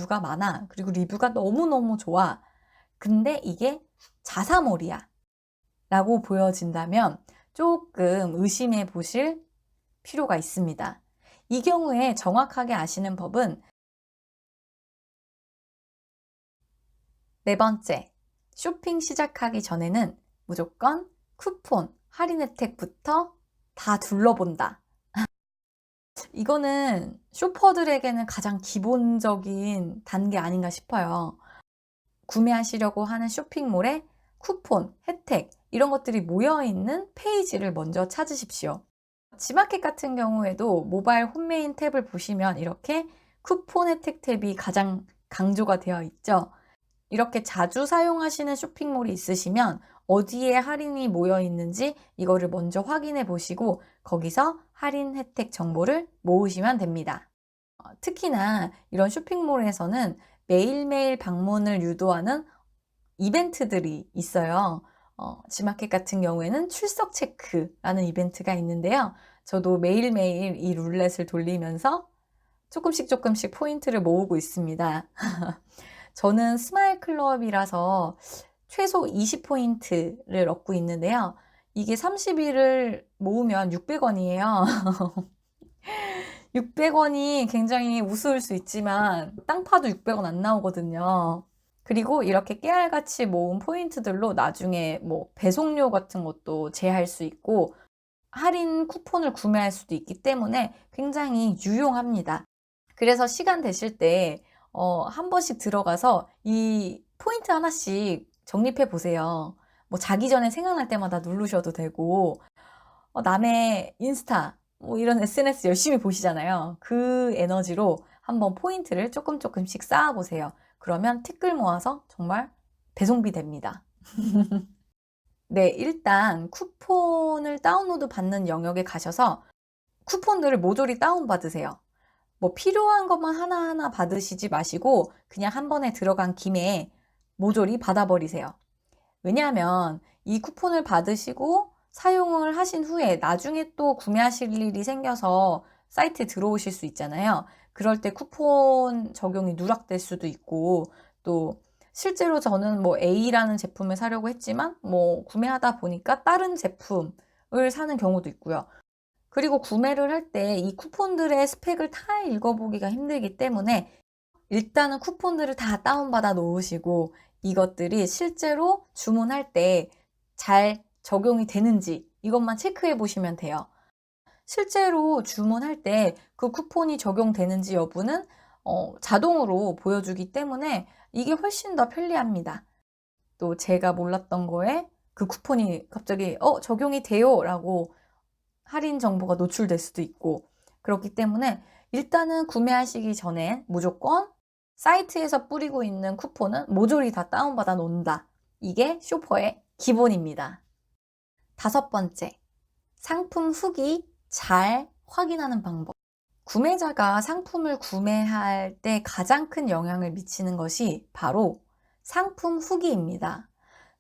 리뷰가 많아. 그리고 리뷰가 너무너무 좋아. 근데 이게 자사몰이야 라고 보여진다면 조금 의심해 보실 필요가 있습니다. 이 경우에 정확하게 아시는 법은 네 번째, 쇼핑 시작하기 전에는 무조건 쿠폰, 할인 혜택부터 다 둘러본다. 이거는 쇼퍼들에게는 가장 기본적인 단계 아닌가 싶어요. 구매하시려고 하는 쇼핑몰에 쿠폰, 혜택 이런 것들이 모여있는 페이지를 먼저 찾으십시오. 지마켓 같은 경우에도 모바일 홈메인 탭을 보시면 이렇게 쿠폰 혜택 탭이 가장 강조가 되어 있죠. 이렇게 자주 사용하시는 쇼핑몰이 있으시면 어디에 할인이 모여 있는지 이거를 먼저 확인해 보시고 거기서 할인 혜택 정보를 모으시면 됩니다. 특히나 이런 쇼핑몰에서는 매일매일 방문을 유도하는 이벤트들이 있어요. 지마켓 같은 경우에는 출석 체크라는 이벤트가 있는데요. 저도 매일매일 이 룰렛을 돌리면서 조금씩 포인트를 모으고 있습니다. 저는 스마일 클럽이라서 최소 20포인트를 얻고 있는데요. 이게 30일을 모으면 600원이에요. 600원이 굉장히 우스울 수 있지만 땅 파도 600원 안 나오거든요. 그리고 이렇게 깨알같이 모은 포인트들로 나중에 뭐 배송료 같은 것도 제할 수 있고 할인 쿠폰을 구매할 수도 있기 때문에 굉장히 유용합니다. 그래서 시간 되실 때 한 번씩 들어가서 이 포인트 하나씩 적립해 보세요. 뭐 자기 전에 생각날 때마다 누르셔도 되고 남의 인스타 뭐 이런 SNS 열심히 보시잖아요. 그 에너지로 한번 포인트를 조금씩 쌓아 보세요. 그러면 티끌 모아서 정말 배송비 됩니다. 네, 일단 쿠폰을 다운로드 받는 영역에 가셔서 쿠폰들을 모조리 다운받으세요. 뭐 필요한 것만 하나하나 받으시지 마시고 그냥 한 번에 들어간 김에 모조리 받아버리세요. 왜냐하면 이 쿠폰을 받으시고 사용을 하신 후에 나중에 또 구매하실 일이 생겨서 사이트에 들어오실 수 있잖아요. 그럴 때 쿠폰 적용이 누락될 수도 있고 또 실제로 저는 뭐 A라는 제품을 사려고 했지만 뭐 구매하다 보니까 다른 제품을 사는 경우도 있고요. 그리고 구매를 할 때 이 쿠폰들의 스펙을 다 읽어보기가 힘들기 때문에 일단은 쿠폰들을 다 다운받아 놓으시고 이것들이 실제로 주문할 때 잘 적용이 되는지 이것만 체크해 보시면 돼요. 실제로 주문할 때 그 쿠폰이 적용되는지 여부는 자동으로 보여주기 때문에 이게 훨씬 더 편리합니다. 또 제가 몰랐던 거에 그 쿠폰이 갑자기 적용이 돼요 라고 할인 정보가 노출될 수도 있고 그렇기 때문에 일단은 구매하시기 전에 무조건 사이트에서 뿌리고 있는 쿠폰은 모조리 다 다운받아 놓는다. 이게 쇼퍼의 기본입니다. 다섯 번째, 상품 후기 잘 확인하는 방법. 구매자가 상품을 구매할 때 가장 큰 영향을 미치는 것이 바로 상품 후기입니다.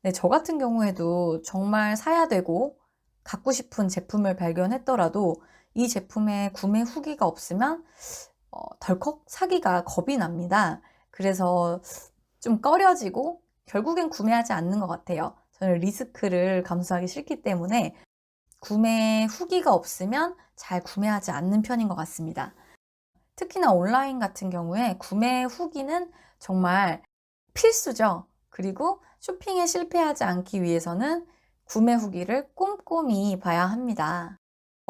네, 저 같은 경우에도 정말 사야 되고 갖고 싶은 제품을 발견했더라도 이 제품의 구매 후기가 없으면 덜컥 사기가 겁이 납니다. 그래서 좀 꺼려지고 결국엔 구매하지 않는 것 같아요. 저는 리스크를 감수하기 싫기 때문에 구매 후기가 없으면 잘 구매하지 않는 편인 것 같습니다. 특히나 온라인 같은 경우에 구매 후기는 정말 필수죠. 그리고 쇼핑에 실패하지 않기 위해서는 구매 후기를 꼼꼼히 봐야 합니다.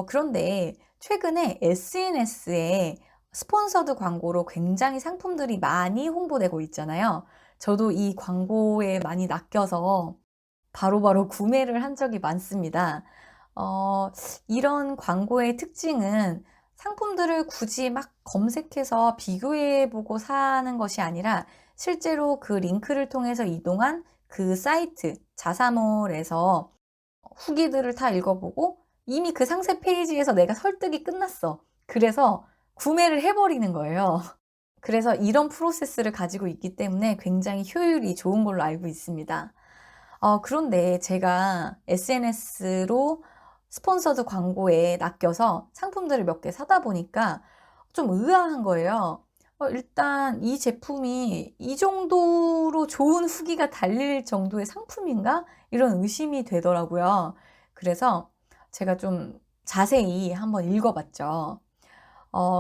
그런데 최근에 SNS에 스폰서드 광고로 굉장히 상품들이 많이 홍보되고 있잖아요. 저도 이 광고에 많이 낚여서 바로바로 구매를 한 적이 많습니다. 이런 광고의 특징은 상품들을 굳이 막 검색해서 비교해보고 사는 것이 아니라 실제로 그 링크를 통해서 이동한 그 사이트, 자사몰에서 후기들을 다 읽어보고 이미 그 상세 페이지에서 내가 설득이 끝났어. 그래서 구매를 해버리는 거예요. 그래서 이런 프로세스를 가지고 있기 때문에 굉장히 효율이 좋은 걸로 알고 있습니다. 그런데 제가 SNS로 스폰서드 광고에 낚여서 상품들을 몇 개 사다 보니까 좀 의아한 거예요. 일단 이 제품이 이 정도로 좋은 후기가 달릴 정도의 상품인가? 이런 의심이 되더라고요. 그래서 제가 좀 자세히 한번 읽어봤죠.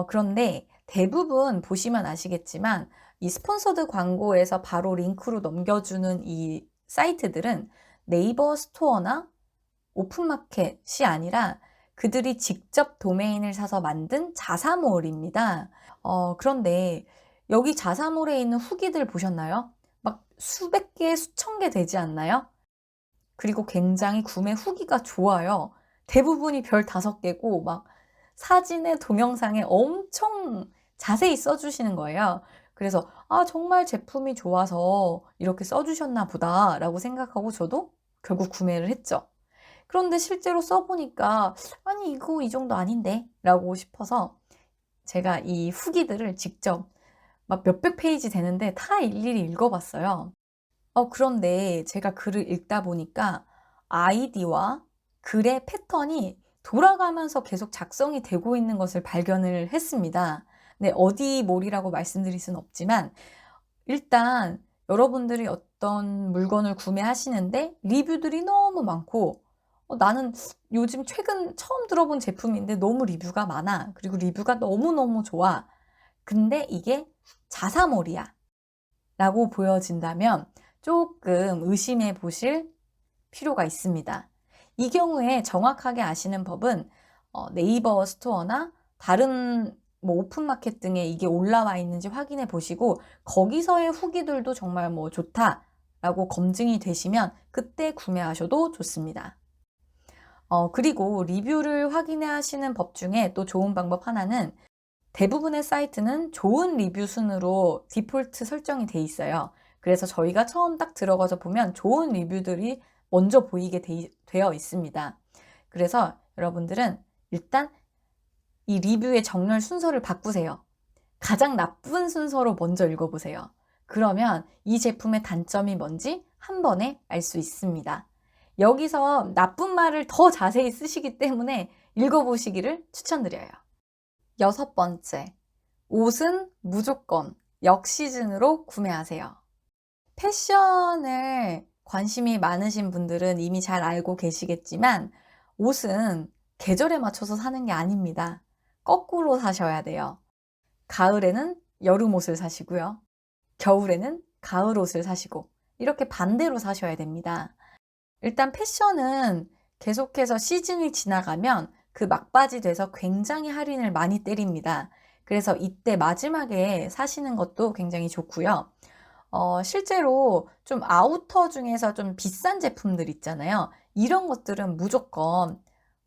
그런데 대부분 보시면 아시겠지만 이 스폰서드 광고에서 바로 링크로 넘겨주는 이 사이트들은 네이버 스토어나 오픈마켓이 아니라 그들이 직접 도메인을 사서 만든 자사몰입니다. 그런데 여기 자사몰에 있는 후기들 보셨나요? 막 수백 개, 수천 개 되지 않나요? 그리고 굉장히 구매 후기가 좋아요. 대부분이 별 5개고 막 사진에 동영상에 엄청 자세히 써주시는 거예요. 그래서 정말 제품이 좋아서 이렇게 써주셨나 보다라고 생각하고 저도 결국 구매를 했죠. 그런데 실제로 써보니까 아니 이거 이 정도 아닌데 라고 싶어서 제가 이 후기들을 직접 막 몇백 페이지 되는데 다 일일이 읽어봤어요. 그런데 제가 글을 읽다 보니까 아이디와 글의 패턴이 돌아가면서 계속 작성이 되고 있는 것을 발견을 했습니다. 네, 어디 몰이라고 말씀드릴 수는 없지만 일단 여러분들이 어떤 물건을 구매하시는데 리뷰들이 너무 많고 나는 요즘 최근 처음 들어본 제품인데 너무 리뷰가 많아. 그리고 리뷰가 너무너무 좋아. 근데 이게 자사몰이야. 라고 보여진다면 조금 의심해 보실 필요가 있습니다. 이 경우에 정확하게 아시는 법은 네이버 스토어나 다른 뭐 오픈마켓 등에 이게 올라와 있는지 확인해 보시고 거기서의 후기들도 정말 뭐 좋다라고 검증이 되시면 그때 구매하셔도 좋습니다. 그리고 리뷰를 확인해 하시는 법 중에 또 좋은 방법 하나는 대부분의 사이트는 좋은 리뷰 순으로 디폴트 설정이 돼 있어요. 그래서 저희가 처음 딱 들어가서 보면 좋은 리뷰들이 먼저 보이게 되어 있습니다. 그래서 여러분들은 일단 이 리뷰의 정렬 순서를 바꾸세요. 가장 나쁜 순서로 먼저 읽어보세요. 그러면 이 제품의 단점이 뭔지 한 번에 알 수 있습니다. 여기서 나쁜 말을 더 자세히 쓰시기 때문에 읽어보시기를 추천드려요. 6번째, 옷은 무조건 역시즌으로 구매하세요. 패션을 관심이 많으신 분들은 이미 잘 알고 계시겠지만 옷은 계절에 맞춰서 사는 게 아닙니다. 거꾸로 사셔야 돼요. 가을에는 여름 옷을 사시고요. 겨울에는 가을 옷을 사시고 이렇게 반대로 사셔야 됩니다. 일단 패션은 계속해서 시즌이 지나가면 그 막바지 돼서 굉장히 할인을 많이 때립니다. 그래서 이때 마지막에 사시는 것도 굉장히 좋고요. 실제로 좀 아우터 중에서 좀 비싼 제품들 있잖아요. 이런 것들은 무조건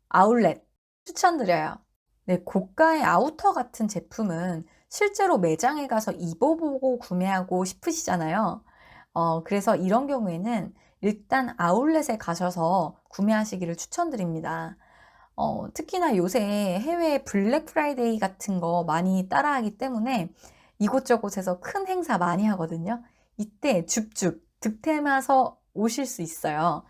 아울렛 추천드려요. 네, 고가의 아우터 같은 제품은 실제로 매장에 가서 입어보고 구매하고 싶으시잖아요. 그래서 이런 경우에는 일단 아울렛에 가셔서 구매하시기를 추천드립니다. 특히나 요새 해외 블랙 프라이데이 같은 거 많이 따라하기 때문에 이곳저곳에서 큰 행사 많이 하거든요. 이때 줍줍 득템해서 오실 수 있어요.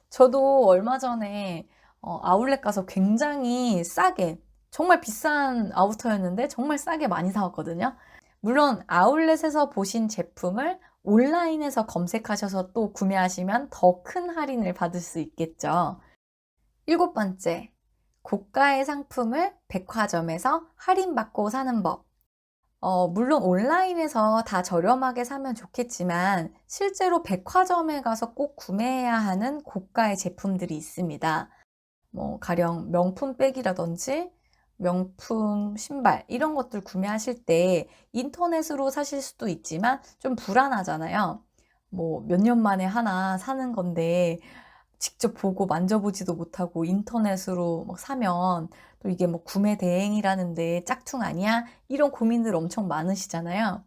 저도 얼마 전에 아울렛 가서 굉장히 싸게, 정말 비싼 아우터였는데 정말 싸게 많이 사왔거든요. 물론 아울렛에서 보신 제품을 온라인에서 검색하셔서 또 구매하시면 더 큰 할인을 받을 수 있겠죠. 7번째, 고가의 상품을 백화점에서 할인받고 사는 법. 물론 온라인에서 다 저렴하게 사면 좋겠지만 실제로 백화점에 가서 꼭 구매해야 하는 고가의 제품들이 있습니다. 뭐 가령 명품 백이라든지 명품 신발 이런 것들 구매하실 때 인터넷으로 사실 수도 있지만 좀 불안하잖아요. 뭐 몇 년 만에 하나 사는 건데 직접 보고 만져보지도 못하고 인터넷으로 막 사면 또 이게 뭐 구매 대행이라는데 짝퉁 아니야? 이런 고민들 엄청 많으시잖아요.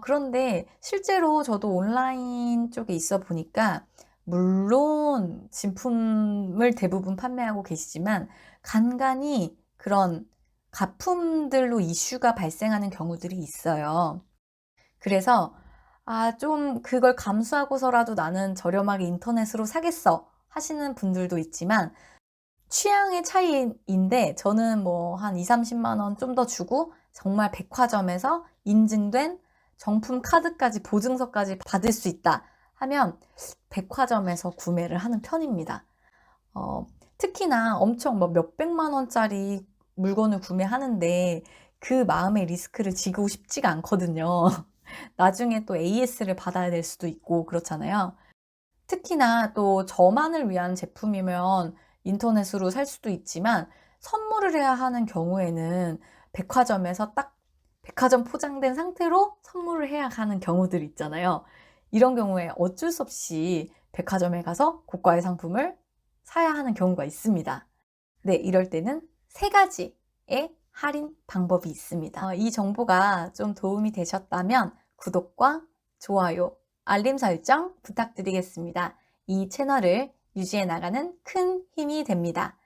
그런데 실제로 저도 온라인 쪽에 있어 보니까 물론 진품을 대부분 판매하고 계시지만 간간이 그런 가품들로 이슈가 발생하는 경우들이 있어요. 그래서 좀 그걸 감수하고서라도 나는 저렴하게 인터넷으로 사겠어 하시는 분들도 있지만 취향의 차이인데 저는 뭐 한 2, 30만 원 좀 더 주고 정말 백화점에서 인증된 정품 카드까지 보증서까지 받을 수 있다 하면 백화점에서 구매를 하는 편입니다. 특히나 엄청 뭐 몇백만 원짜리 물건을 구매하는데 그 마음의 리스크를 지고 싶지가 않거든요. 나중에 또 AS를 받아야 될 수도 있고 그렇잖아요. 특히나 또 저만을 위한 제품이면 인터넷으로 살 수도 있지만 선물을 해야 하는 경우에는 백화점에서 딱 백화점 포장된 상태로 선물을 해야 하는 경우들 있잖아요. 이런 경우에 어쩔 수 없이 백화점에 가서 고가의 상품을 사야 하는 경우가 있습니다. 네, 이럴 때는 3가지의 할인 방법이 있습니다. 이 정보가 좀 도움이 되셨다면 구독과 좋아요, 알림 설정 부탁드리겠습니다. 이 채널을 유지해 나가는 큰 힘이 됩니다.